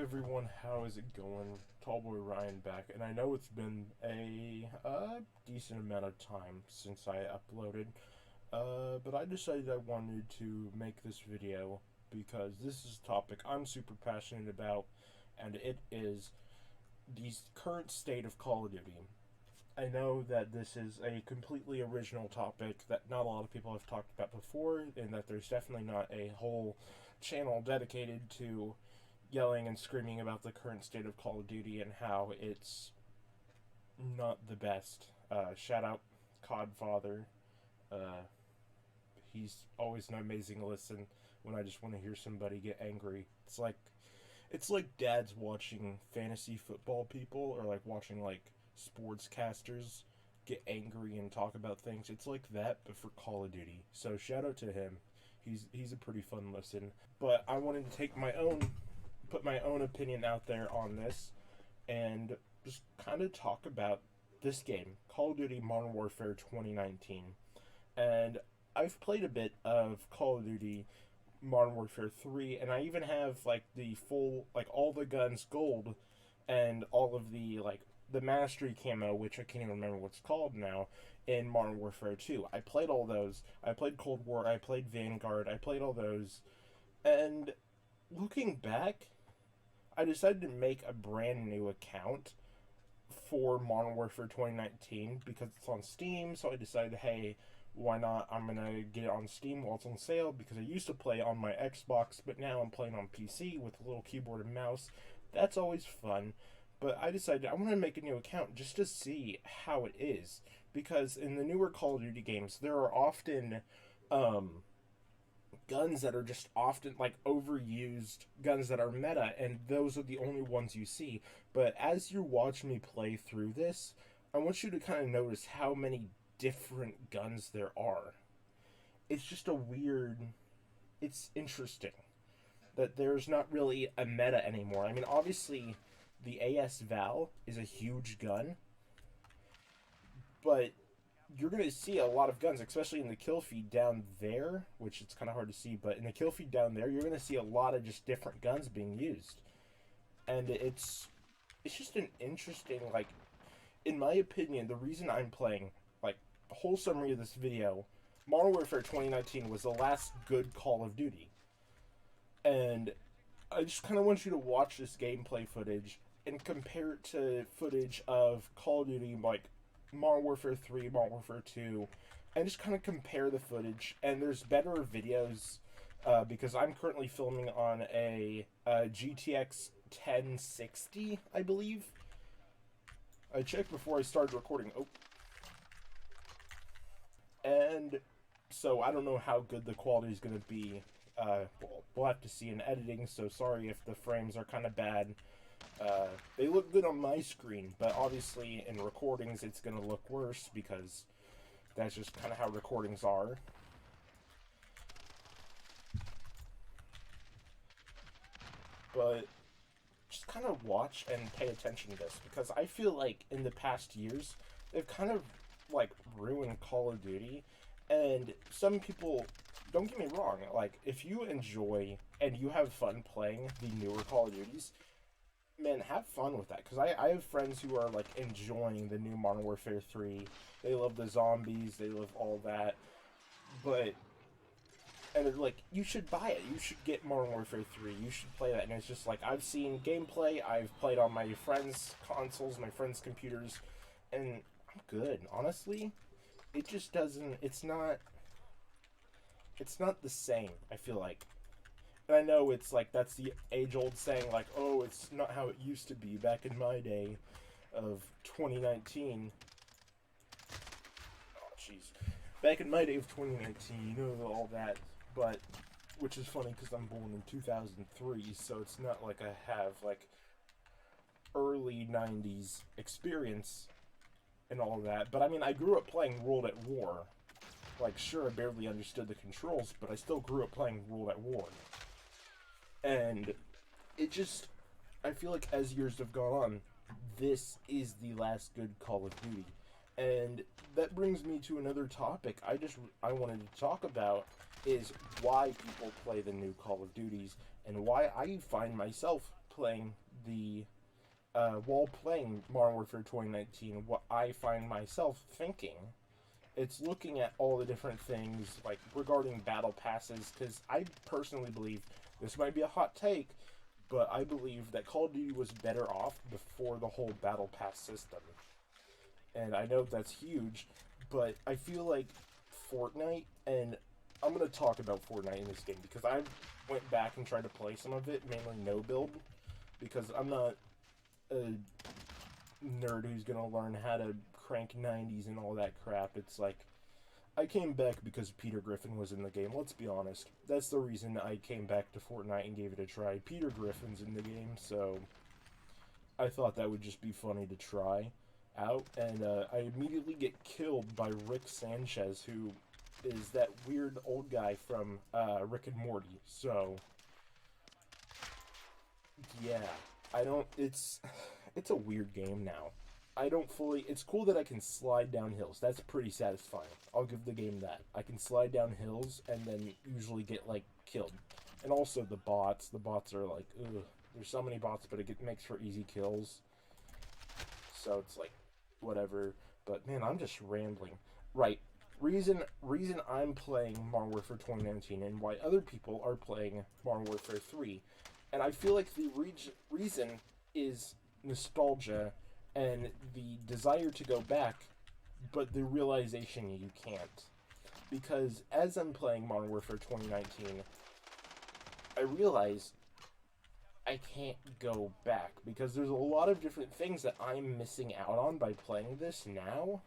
everyone, how is it going? Tallboy Ryan back, and I know it's been a decent amount of time since I uploaded, but I decided I wanted to make this video because this is a topic I'm super passionate about, and it is the current state of Call of Duty. I know that this is a completely original topic that not a lot of people have talked about before, and that there's definitely not a whole channel dedicated to yelling and screaming about the current state of Call of Duty and how it's not the best. Shout out Codfather. Uh, he's always an amazing listen when I just want to hear somebody get angry. It's like dads watching fantasy football people or like watching like sportscasters get angry and talk about things. It's like that but for Call of Duty. So shout out to him. He's a pretty fun listen. But I wanted to take my own put my own opinion out there on this and just kind of talk about this game, Call of Duty Modern Warfare 2019. And I've played a bit of Call of Duty Modern Warfare 3, and I even have like the full, like all the guns gold and all of the like the mastery camo, which I can't even remember what's called now, in Modern Warfare 2. I played all those. I played Cold War, I played Vanguard, I played all those. And looking back, I decided to make a brand new account for Modern Warfare 2019 because it's on Steam. So I decided, hey, why not? I'm gonna get it on Steam while it's on sale because I used to play on my Xbox, but now I'm playing on PC with a little keyboard and mouse. That's always fun. But I decided I want to make a new account just to see how it is because in the newer Call of Duty games, there are often guns that are just often like overused guns that are meta, and those are the only ones you see. But as you watch me play through this, I want you to kind of notice how many different guns there are. It's just a weird, it's interesting that there's not really a meta anymore. I mean, obviously the AS Val is a huge gun, but you're going to see a lot of guns, especially in the kill feed down there, which it's kind of hard to see, but in the kill feed down there, you're going to see a lot of just different guns being used. And it's just an interesting, like, in my opinion, the reason I'm playing, like, the whole summary of this video, Modern Warfare 2019 was the last good Call of Duty. And I just kind of want you to watch this gameplay footage and compare it to footage of Call of Duty, like, Modern Warfare 3, Modern Warfare 2, and just kind of compare the footage. And there's better videos because I'm currently filming on a GTX 1060, I believe. I checked before I started recording. Oh. And so I don't know how good the quality is going to be. We'll have to see in editing, so sorry if the frames are kind of bad. They look good on my screen, but obviously in recordings it's going to look worse because that's just kind of how recordings are. But just kind of watch and pay attention to this because I feel like in the past years they've kind of like ruined Call of Duty, and some people, don't get me wrong, like if you enjoy and you have fun playing the newer Call of Duties, man, have fun with that. Because I have friends who are, like, enjoying the new Modern Warfare 3. They love the zombies. They love all that. But, and they're like, you should buy it. You should get Modern Warfare 3. You should play that. And it's just like, I've seen gameplay. I've played on my friends' consoles, my friends' computers. And I'm good. Honestly, it just doesn't, it's not the same, I feel like. And I know it's like, that's the age-old saying, like, oh, it's not how it used to be back in my day of 2019. Oh, jeez. Back in my day of 2019, all that. But, which is funny because I'm born in 2003, so it's not like I have, like, early 90s experience and all that. But, I mean, I grew up playing World at War. Like, sure, I barely understood the controls, but I still grew up playing World at War. And it just, I feel like as years have gone on, this is the last good Call of Duty. And that brings me to another topic I wanted to talk about is why people play the new Call of Duties and why I find myself playing the while playing Modern Warfare 2019, what I find myself thinking, it's looking at all the different things like regarding battle passes, because I personally believe this might be a hot take, but I believe that Call of Duty was better off before the whole battle pass system. And I know that's huge, but I feel like Fortnite, and I'm gonna talk about Fortnite in this game because I went back and tried to play some of it, mainly no build, because I'm not a nerd who's gonna learn how to crank 90s and all that crap. It's like I came back because Peter Griffin was in the game. Let's be honest. That's the reason I came back to Fortnite and gave it a try. Peter Griffin's in the game, so I thought that would just be funny to try out. And I immediately get killed by Rick Sanchez, who is that weird old guy from Rick and Morty. So yeah, I don't. It's a weird game now. I don't fully. It's cool that I can slide down hills. That's pretty satisfying. I'll give the game that. I can slide down hills and then usually get like killed. And also the bots. The bots are like, ugh. There's so many bots, but it makes for easy kills. So it's like, whatever. But man, I'm just rambling. Right. Reason I'm playing Modern Warfare 2019 and why other people are playing Modern Warfare 3. And I feel like the reason is nostalgia and the desire to go back, but the realization you can't. Because as I'm playing Modern Warfare 2019, I realize I can't go back because there's a lot of different things that I'm missing out on by playing this now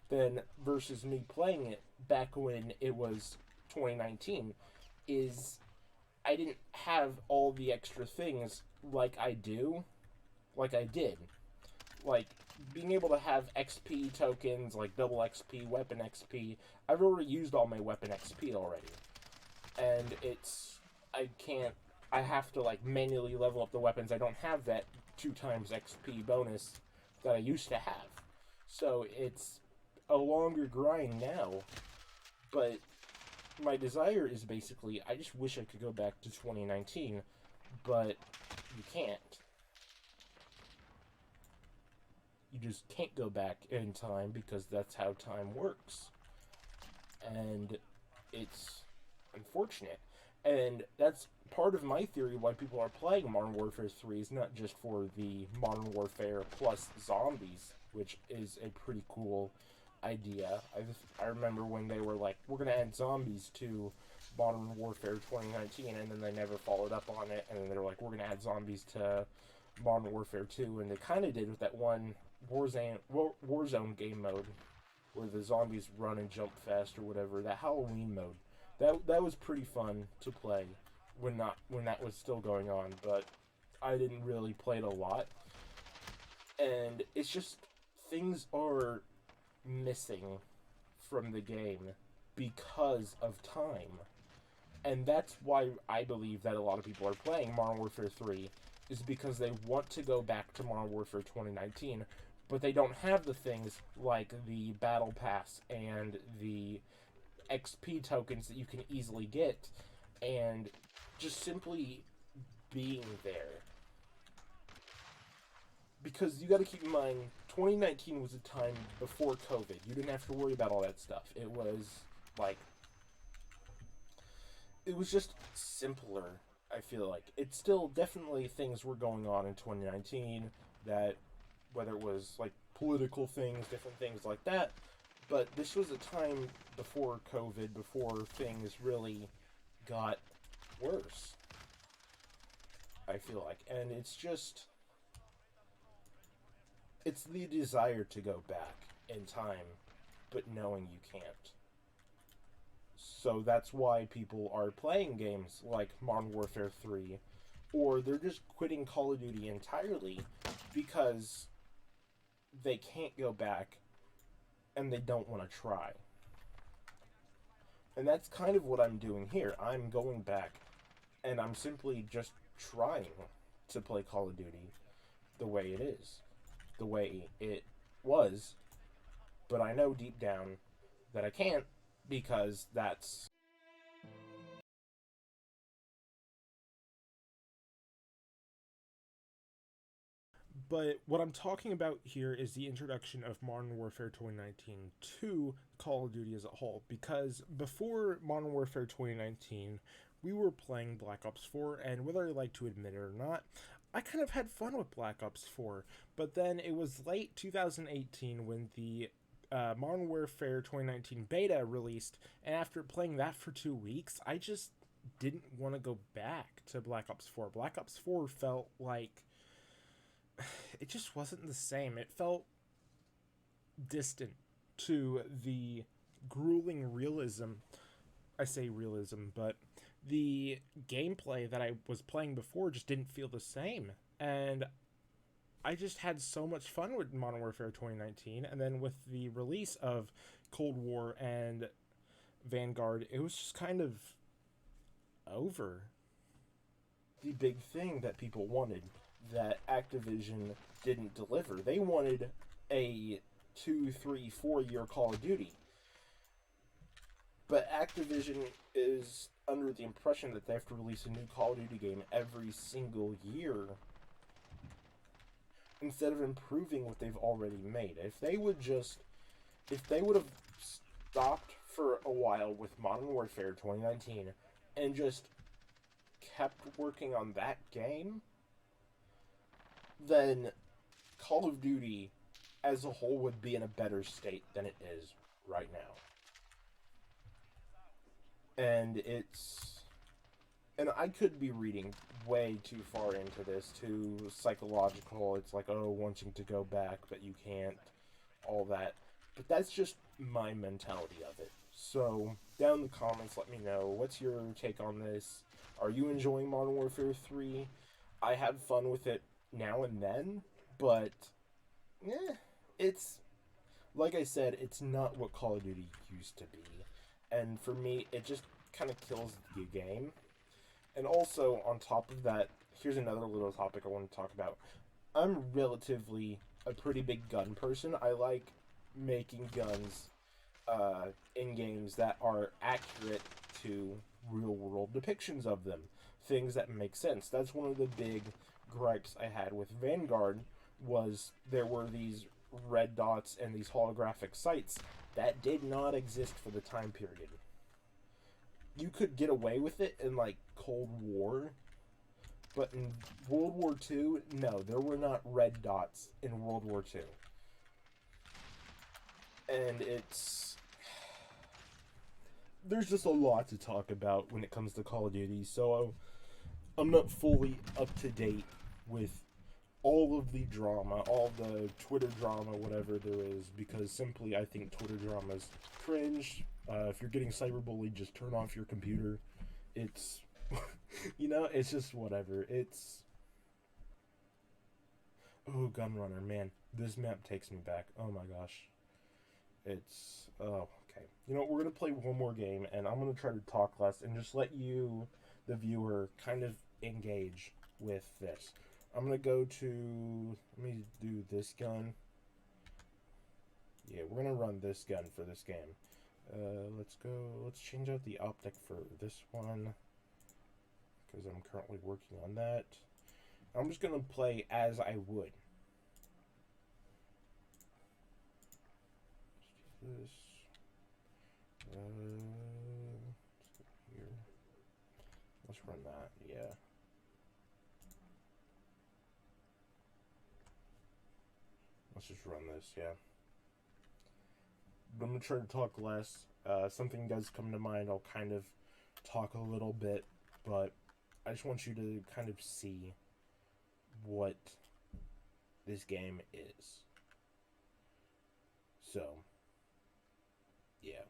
than versus me playing it back when it was 2019 is I didn't have all the extra things like I did. Like being able to have XP tokens, like double XP, weapon XP. I've already used all my weapon XP already. And I can't, I have to like manually level up the weapons. I don't have that 2 times XP bonus that I used to have. So it's a longer grind now, but my desire is basically, I just wish I could go back to 2019, but you can't. You just can't go back in time because that's how time works. And it's unfortunate. And that's part of my theory why people are playing Modern Warfare 3 is not just for the Modern Warfare plus zombies, which is a pretty cool idea. I remember when they were like, we're going to add zombies to Modern Warfare 2019, and then they never followed up on it, and then they were like, we're going to add zombies to Modern Warfare 2, and they kind of did with that one Warzone game mode, where the zombies run and jump fast or whatever, that Halloween mode. That was pretty fun to play when that was still going on, but I didn't really play it a lot. And it's just things are missing from the game because of time. And that's why I believe that a lot of people are playing Modern Warfare 3 is because they want to go back to Modern Warfare 2019, but they don't have the things like the Battle Pass and the XP tokens that you can easily get, and just simply being there. Because you got to keep in mind, 2019 was a time before COVID. You didn't have to worry about all that stuff. It was like, it was just simpler. I feel like it's still definitely things were going on in 2019 that, whether it was like political things, different things like that, but this was a time before COVID, before things really got worse, I feel like. And it's just, it's the desire to go back in time, but knowing you can't. So that's why people are playing games like Modern Warfare 3, or they're just quitting Call of Duty entirely because they can't go back and they don't want to try. And that's kind of what I'm doing here. I'm going back and I'm simply just trying to play Call of Duty the way it is, the way it was, but I know deep down that I can't because that's But what I'm talking about here is the introduction of Modern Warfare 2019 to Call of Duty as a whole. Because before Modern Warfare 2019, we were playing Black Ops 4, and whether I like to admit it or not, I kind of had fun with Black Ops 4. But then it was late 2018 when the Modern Warfare 2019 beta released, and after playing that for 2 weeks, I just didn't want to go back to Black Ops 4. Black Ops 4 felt like it just wasn't the same. It felt distant to the grueling realism. I say realism, but the gameplay that I was playing before just didn't feel the same. And I just had so much fun with Modern Warfare 2019, and then with the release of Cold War and Vanguard, it was just kind of over. The big thing that people wanted that Activision didn't deliver. They wanted a 2, 3, 4 year Call of Duty. But Activision is under the impression that they have to release a new Call of Duty game every single year instead of improving what they've already made. If they would have stopped for a while with Modern Warfare 2019 and just kept working on that game, then Call of Duty as a whole would be in a better state than it is right now. And I could be reading way too far into this, too psychological. It's like, oh, wanting to go back, but you can't, all that. But that's just my mentality of it. So, down in the comments, let me know, what's your take on this? Are you enjoying Modern Warfare 3? I had fun with it now and then, but, it's, like I said, it's not what Call of Duty used to be. And for me, it just kind of kills the game. And also, on top of that, here's another little topic I want to talk about. I'm relatively a pretty big gun person. I like making guns in games that are accurate to real-world depictions of them. Things that make sense. That's one of the big gripes I had with Vanguard, was there were these red dots and these holographic sights that did not exist for the time period. You could get away with it in, like, Cold War, but in World War II, no, there were not red dots in World War II. And there's just a lot to talk about when it comes to Call of Duty, so I'm not fully up to date with all of the drama, all the Twitter drama, whatever there is, because simply I think Twitter drama is cringe. If you're getting cyberbullied, just turn off your computer. It's, it's just whatever. Oh, Gunrunner, man. This map takes me back. Oh my gosh. Okay. You know what, we're going to play one more game, and I'm going to try to talk less and just let you, the viewer, kind of engage with this. I'm going to go to, let me do this gun. Yeah, we're going to run this gun for this game. Let's change out the optic for this one, because I'm currently working on that. I'm just going to play as I would. Let's do this. Let's go here. Let's run that, yeah. Let's just run this, yeah. But I'm going to try to talk less. Something does come to mind, I'll kind of talk a little bit, but I just want you to kind of see what this game is. So, yeah.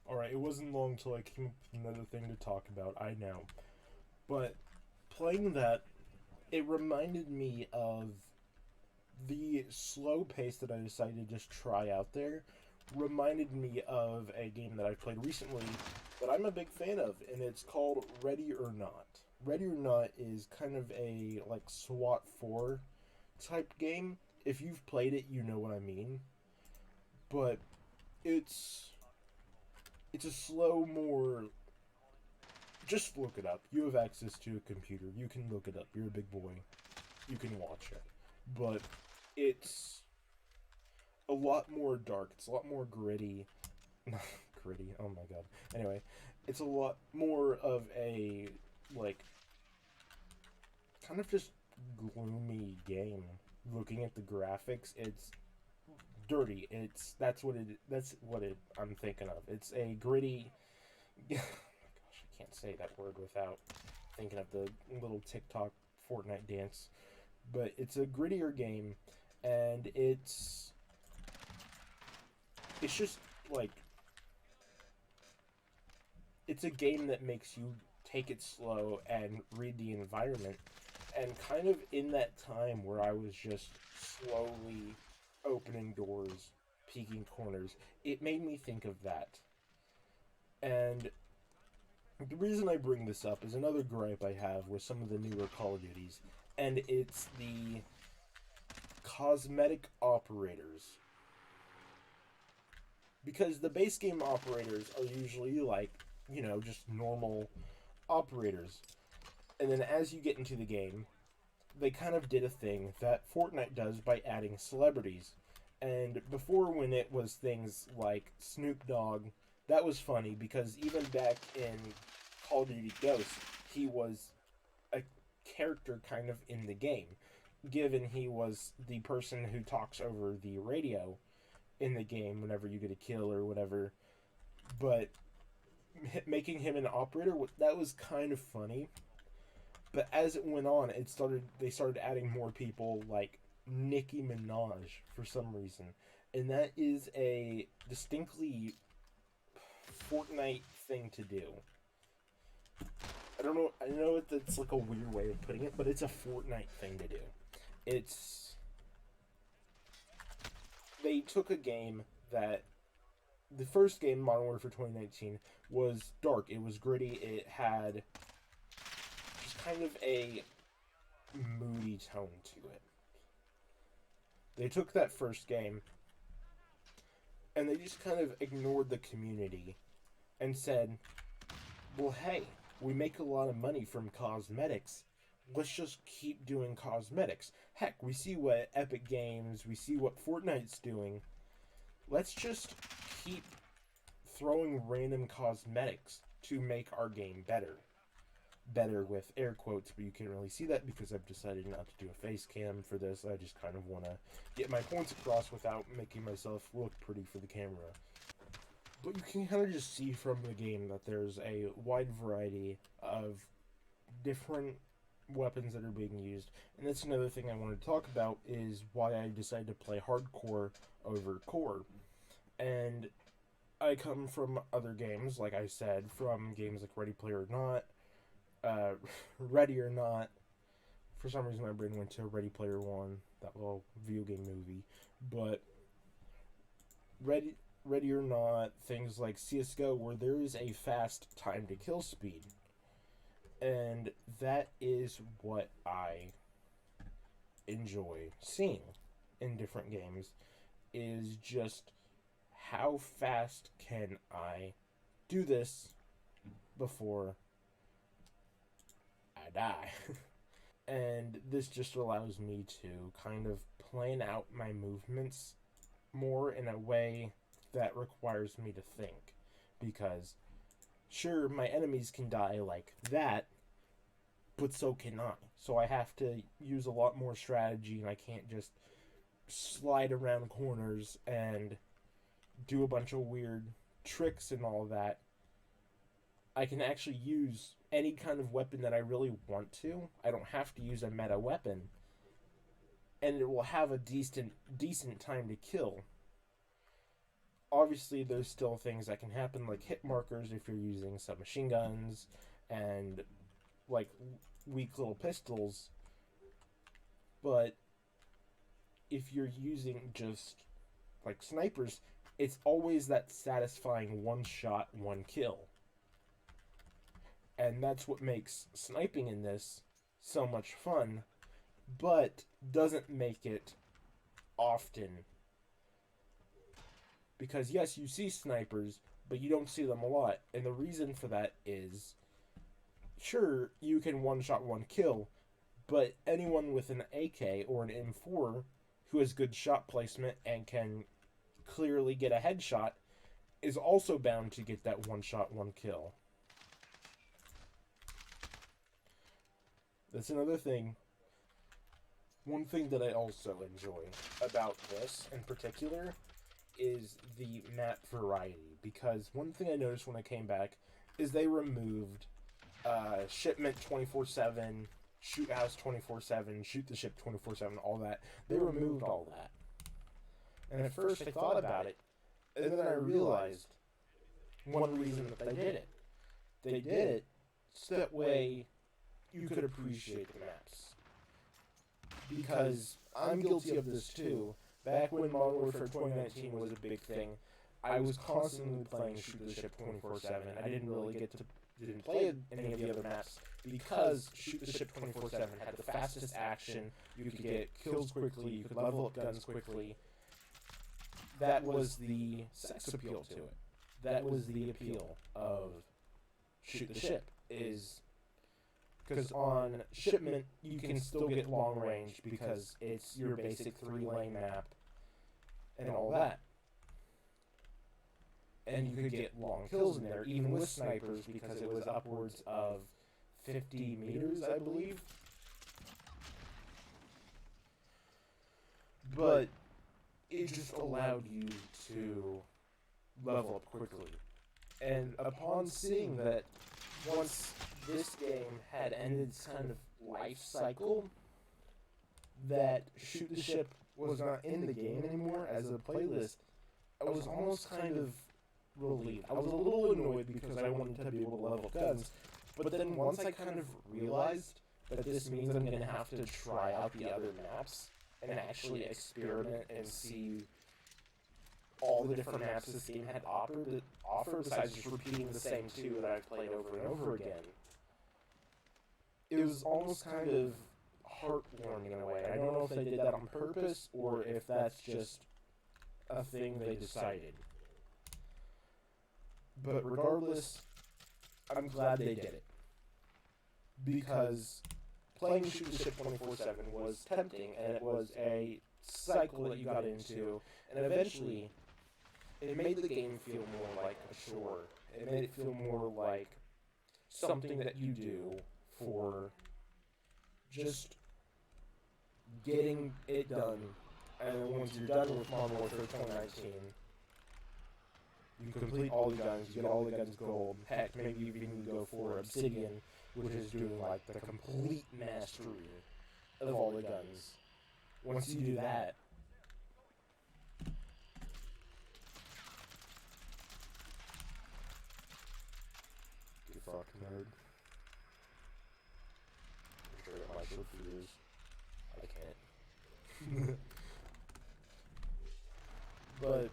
Alright, it wasn't long till I came up with another thing to talk about, I know. But playing that, it reminded me of the slow pace that I decided to just try out there. Reminded me of a game that I played recently that I'm a big fan of, and it's called Ready or Not. Ready or Not is kind of a like SWAT 4 type game. If you've played it, you know what I mean. But it's it's a slow, more, just look it up. You have access to a computer. You can look it up. You're a big boy. You can watch it. But it's a lot more dark. It's a lot more gritty. Gritty. Oh my god. Anyway, it's a lot more of a like kind of just gloomy game. Looking at the graphics, it's dirty. It's that's what it I'm thinking of. It's a gritty. Oh my gosh, I can't say that word without thinking of the little TikTok Fortnite dance. But it's a grittier game, and it's just like it's a game that makes you take it slow and read the environment. And kind of in that time where I was just slowly opening doors, peeking corners, it made me think of that. And the reason I bring this up is another gripe I have with some of the newer Call of Duties, and it's the cosmetic operators. Because the base game operators are usually like, just normal operators. And then as you get into the game, they kind of did a thing that Fortnite does by adding celebrities. And before, when it was things like Snoop Dogg, that was funny because even back in Call of Duty Ghosts, he was a character kind of in the game, given he was the person who talks over the radio in the game whenever you get a kill or whatever. But making him an operator, that was kind of funny. But as it went on, they started adding more people like Nicki Minaj for some reason, and that is a distinctly Fortnite thing to do. I don't know. I know that's like a weird way of putting it, but it's a Fortnite thing to do. It's they took a game that the first game, Modern Warfare 2019, was dark. It was gritty. It had just kind of a moody tone to it. They took that first game and they just kind of ignored the community and said, well, hey, we make a lot of money from cosmetics. Let's just keep doing cosmetics. Heck, we see what Epic Games, we see what Fortnite's doing. Let's just keep throwing random cosmetics to make our game better. Better with air quotes, but you can't really see that because I've decided not to do a face cam for this. I just kind of want to get my points across without making myself look pretty for the camera. But you can kind of just see from the game that there's a wide variety of different weapons that are being used. And that's another thing I wanted to talk about is why I decided to play hardcore over core. And I come from other games, like I said, from games like Ready Player Not, Ready or Not. For some reason, my brain went to Ready Player One, that little video game movie. But Ready or Not, things like CS:GO, where there is a fast time to kill speed, and that is what I enjoy seeing in different games. Is just how fast can I do this before I die? And this just allows me to kind of plan out my movements more in a way that requires me to think. Because, sure, my enemies can die like that, but so can I. So I have to use a lot more strategy, and I can't just slide around corners and do a bunch of weird tricks and all that. I can actually use any kind of weapon that I really want to. I don't have to use a meta weapon, and it will have a decent time to kill. obviously there's still things that can happen, like hit markers if you're using submachine guns and like weak little pistols. But if you're using just like snipers, it's always that satisfying one shot, one kill. And that's what makes sniping in this so much fun, but doesn't make it often. Because yes, you see snipers, but you don't see them a lot. And the reason for that is, sure, you can one shot, one kill, but anyone with an AK or an M4 who has good shot placement and can clearly get a headshot is also bound to get that one shot, one kill. That's another thing. One thing that I also enjoy about this in particular is the map variety, because one thing I noticed when I came back is they removed shipment 24/7, shoot house 24/7, shoot the ship 24/7, all that. They removed all that. And at first I thought about it, and then I realized one reason that they did it. They did it so that way you could appreciate the maps. Because I'm guilty of this too. Back when Modern Warfare 2019 was a big thing, I was constantly playing Shoot the Ship 24/7. I didn't play any of the other maps because Shoot the Ship 24/7 had the fastest action. You could get kills quickly. You could level up guns quickly. That was the sex appeal to it. That was the appeal of Shoot the Ship. Is because on Shipment you can still get long range because it's your basic 3-lane map and all that. And you could get long kills in there, even with snipers, because it was upwards of 50 meters, I believe. But it just allowed you to level up quickly. And upon seeing that once this game had ended its kind of life cycle, that Shoot the Ship was not in the game anymore as a playlist, I was almost kind of relieved. I was a little annoyed because I wanted to be able to level guns, but then once I kind of realized that this means I'm going to have to try out the other maps and actually experiment and see all the different maps this game had offer besides just repeating the same two that I've played over and over again, it was almost kind of heartwarming in a way. I don't know if they did that on purpose or if that's just a thing they decided. But regardless, I'm glad they did it. Because playing Shoot the Ship 24/7 was tempting, and it was a cycle that you got into, and eventually it made the game feel more like a chore. It made it feel more like something that you do for just getting it done. And then once you're done with Modern Warfare 2019, you complete all the guns, you get all the guns gold. Heck, maybe you even go for Obsidian, which is doing like the complete mastery of all the guns. Once you do that, you fucking nerd. I'm sure it might work for yours. I can't. But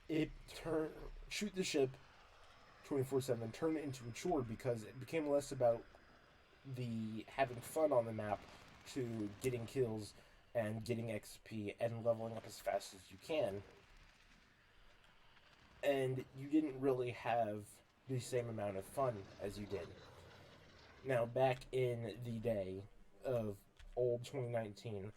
it turned Shoot the Ship 24/7 turned into a chore because it became less about the having fun on the map to getting kills and getting XP and leveling up as fast as you can. And you didn't really have the same amount of fun as you did. Now, back in the day of old 2019,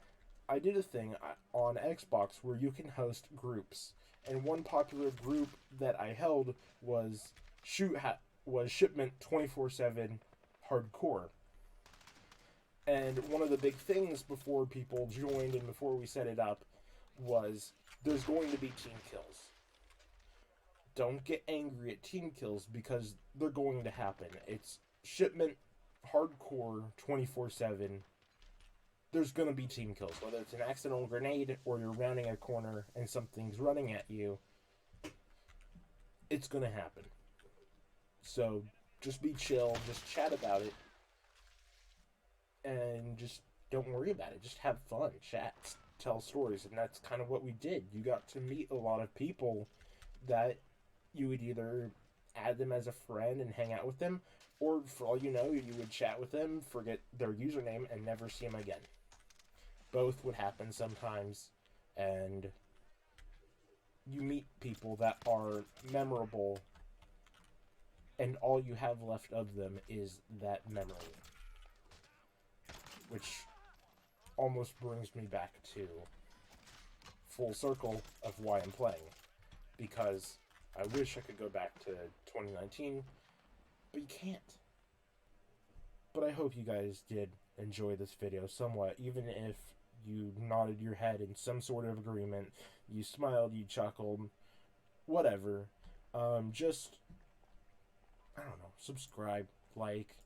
I did a thing on Xbox where you can host groups. And one popular group that I held was Shipment 24/7 Hardcore. And one of the big things before people joined and before we set it up was there's going to be team kills. Don't get angry at team kills because they're going to happen. It's Shipment Hardcore 24/7 there's gonna be team kills, whether it's an accidental grenade or you're rounding a corner and something's running at you. It's gonna happen. So just be chill, just chat about it, and just don't worry about it. Just have fun, chat, tell stories, and that's kind of what we did. You got to meet a lot of people that you would either add them as a friend and hang out with them, or for all you know, you would chat with them, forget their username, and never see them again. Both would happen sometimes, and you meet people that are memorable, and all you have left of them is that memory. Which almost brings me back to full circle of why I'm playing. Because I wish I could go back to 2019, but you can't. But I hope you guys did enjoy this video somewhat, even if you nodded your head in some sort of agreement, you smiled, you chuckled, whatever. Just, I don't know, subscribe, like,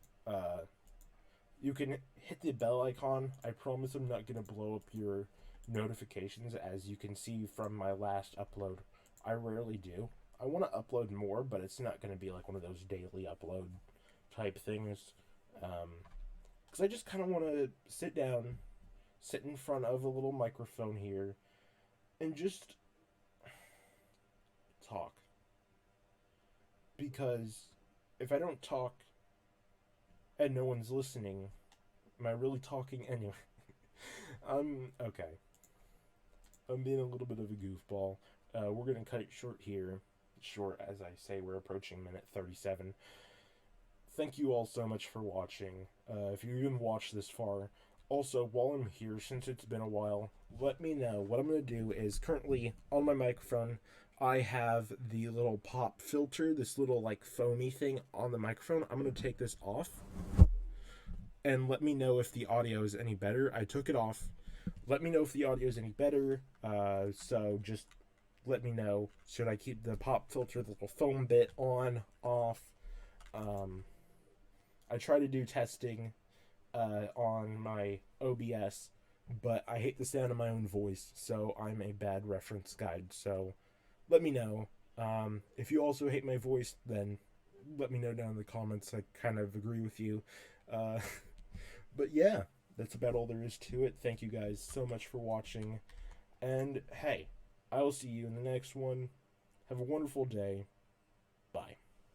you can hit the bell icon. I promise I'm not going to blow up your notifications, as you can see from my last upload. I rarely do. I want to upload more, but it's not going to be like one of those daily upload type things. Because I just kind of want to sit down, sit in front of a little microphone here, and just talk. Because if I don't talk and no one's listening, am I really talking anyway? Okay. I'm being a little bit of a goofball. We're going to cut it short here. Short, as I say, we're approaching minute 37. Thank you all so much for watching. If you even watched this far. Also, while I'm here, since it's been a while, let me know. What I'm going to do is, currently on my microphone, I have the little pop filter, this little like foamy thing on the microphone. I'm going to take this off and let me know if the audio is any better. I took it off. Let me know if the audio is any better. So just let me know. Should I keep the pop filter, the little foam bit on, off? I try to do testing on my OBS, but I hate the sound of my own voice, so I'm a bad reference guide. So let me know. If you also hate my voice, then let me know down in the comments. I kind of agree with you. But yeah, that's about all there is to it. Thank you guys so much for watching. And hey, I will see you in the next one. Have a wonderful day.